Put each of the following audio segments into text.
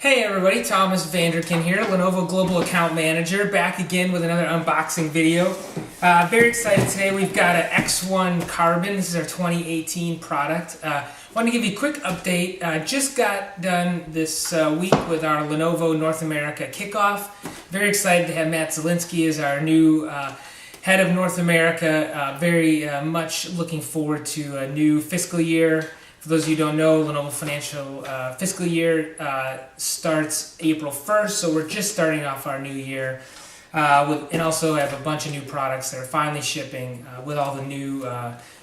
Hey everybody, Thomas Vanderkin here, Lenovo Global Account Manager, back again with another unboxing video. Very excited today. We've got an X1 Carbon. This is our 2018 product. Want to give you a quick update. Just got done this week with our Lenovo North America kickoff. Very excited to have Matt Zielinski as our new head of North America. Very much looking forward to a new fiscal year. For those of you who don't know, Lenovo financial fiscal year starts April 1st, so we're just starting off our new year. And also have a bunch of new products that are finally shipping with all the new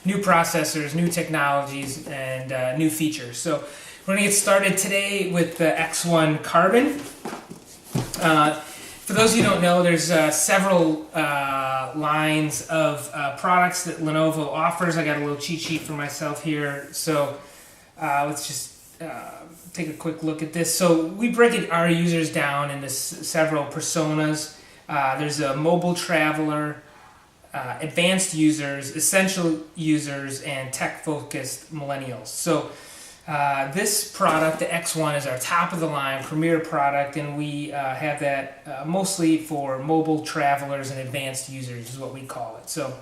processors, new technologies, and new features. So we're going to get started today with the X1 Carbon. For those of you who don't know, there's several lines of products that Lenovo offers. I got a little cheat sheet for myself here, so let's just take a quick look at this. So we break our users down into several personas. There's a mobile traveler, advanced users, essential users, and tech-focused millennials. So this product, the X1, is our top-of-the-line premier product, and we have that mostly for mobile travelers and advanced users is what we call it. So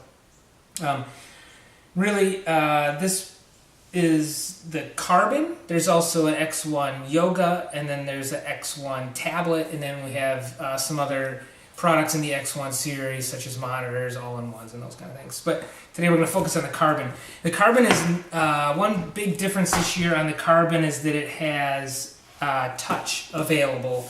really, this is the Carbon. There's also an X1 Yoga, and then there's an X1 Tablet, and then we have some other products in the X1 series, such as monitors, all-in-ones, and those kind of things. But today we're going to focus on the Carbon. The Carbon is, one big difference this year on the Carbon is that it has touch available.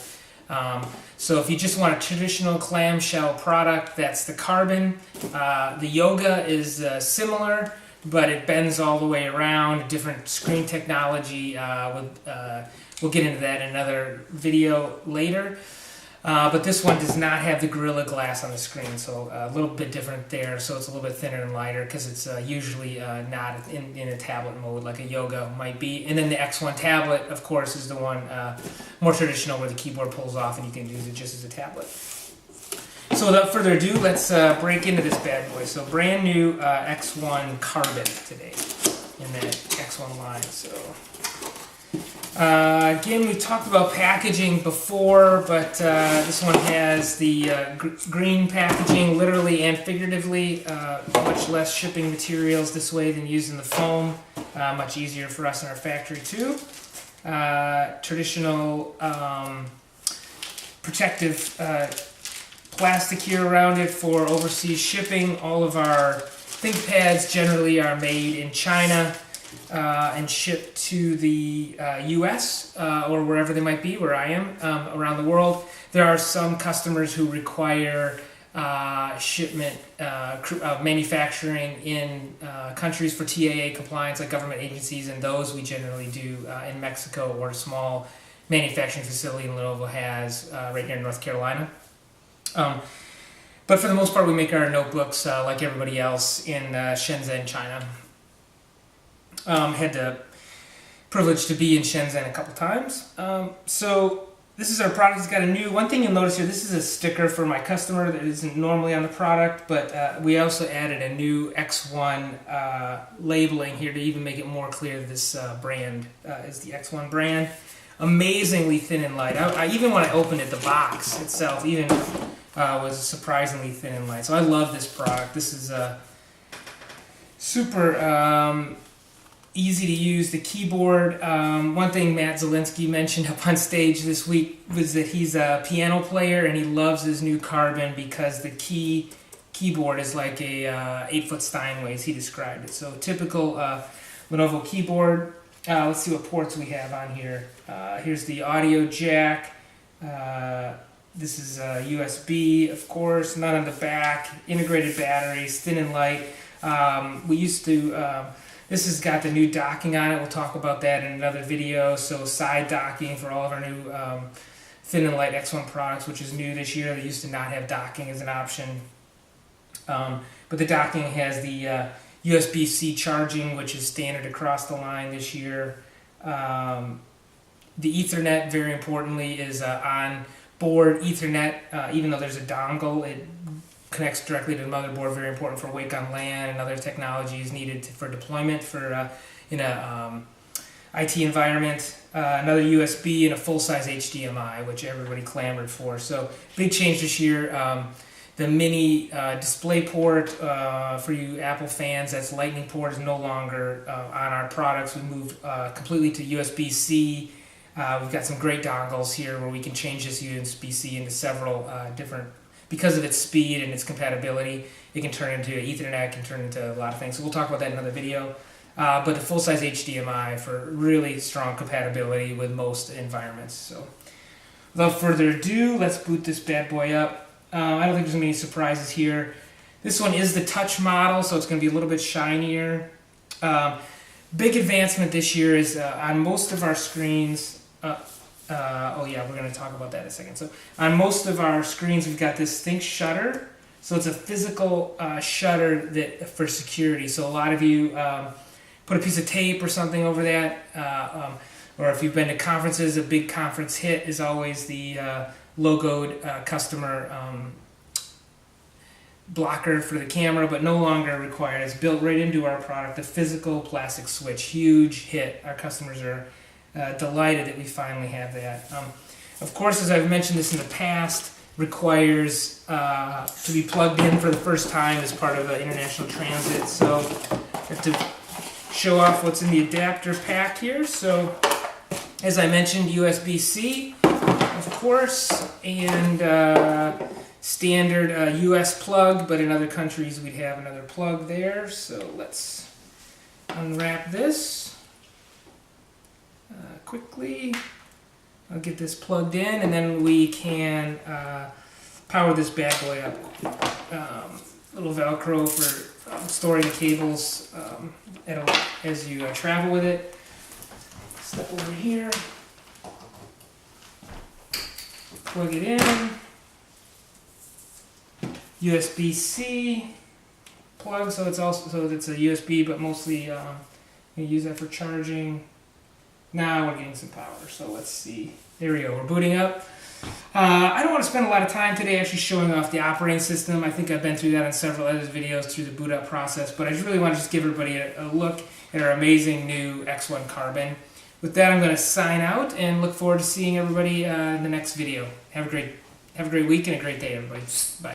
So if you just want a traditional clamshell product, that's the Carbon. The Yoga is similar, but it bends all the way around, different screen technology. We'll get into that in another video later. But this one does not have the Gorilla Glass on the screen, so a little bit different there. So it's a little bit thinner and lighter because it's usually not in a tablet mode like a Yoga might be. And then the X1 Tablet, of course, is the one more traditional where the keyboard pulls off and you can use it just as a tablet. So without further ado, let's break into this bad boy. So brand new X1 Carbon today in that X1 line. So. Again, we talked about packaging before, but this one has the green packaging, literally and figuratively. Much less shipping materials this way than using the foam. Much easier for us in our factory too. Traditional protective plastic here around it for overseas shipping. All of our ThinkPads generally are made in China. And shipped to the U.S. Or wherever they might be, where I am, around the world. There are some customers who require shipment manufacturing in countries for TAA compliance, like government agencies, and those we generally do in Mexico or a small manufacturing facility Lenovo has right here in North Carolina. But for the most part, we make our notebooks like everybody else in Shenzhen, China. Had the privilege to be in Shenzhen a couple times. So this is our product. It's got a new, one thing you'll notice here, this is a sticker for my customer that isn't normally on the product, but we also added a new X1 labeling here to even make it more clear that this brand is the X1 brand. Amazingly thin and light. Even when I opened it, the box itself even was surprisingly thin and light. So I love this product. This is super easy to use. The keyboard, one thing Matt Zielinski mentioned up on stage this week was that he's a piano player and he loves his new Carbon because the keyboard is like a 8-foot Steinway, as he described it. So typical Lenovo keyboard. Let's see what ports we have on here. Here's the audio jack. This is USB, of course, none on the back. Integrated batteries, thin and light. We used to this has got the new docking on it. We'll talk about that in another video. So side docking for all of our new thin and light X1 products, which is new this year. They used to not have docking as an option. But the docking has the USB-C charging, which is standard across the line this year. The Ethernet, very importantly, is on board Ethernet. Even though there's a dongle, it connects directly to the motherboard. Very important for Wake on LAN and other technologies needed for deployment for in a IT environment, another USB, and a full-size HDMI, which everybody clamored for. So big change this year. The mini display port for you Apple fans, that's Lightning port, is no longer on our products. We moved completely to USB-C. We've got some great dongles here where we can change this USB-C into several different, because of its speed and its compatibility, it can turn into Ethernet, can turn into a lot of things. So we'll talk about that in another video. But the full-size HDMI for really strong compatibility with most environments. So without further ado, let's boot this bad boy up. I don't think there's going to be any surprises here. This one is the touch model, so it's going to be a little bit shinier. Big advancement this year is on most of our screens. Oh yeah, we're going to talk about that in a second. So on most of our screens, we've got this Think shutter. So it's a physical shutter that for security. So a lot of you put a piece of tape or something over that, or if you've been to conferences, a big conference hit is always the logoed customer blocker for the camera, but no longer required. It's built right into our product, a physical plastic switch. Huge hit. Our customers are delighted that we finally have that. Of course, as I've mentioned this in the past, requires to be plugged in for the first time as part of international transit. So I have to show off what's in the adapter pack here. So as I mentioned, USB-C, of course, and standard US plug, but in other countries we'd have another plug there. So let's unwrap this quickly. I'll get this plugged in, and then we can power this bad boy up. Little Velcro for storing the cables as you travel with it. Step over here. Plug it in. USB-C plug, so it's a USB, but mostly you use that for charging. Now we're getting some power, so let's see. There we go. We're booting up. I don't want to spend a lot of time today actually showing off the operating system. I think I've been through that in several other videos through the boot up process, but I just really want to just give everybody a look at our amazing new X1 Carbon. With that, I'm going to sign out and look forward to seeing everybody in the next video. Have a great week and a great day, everybody. Bye.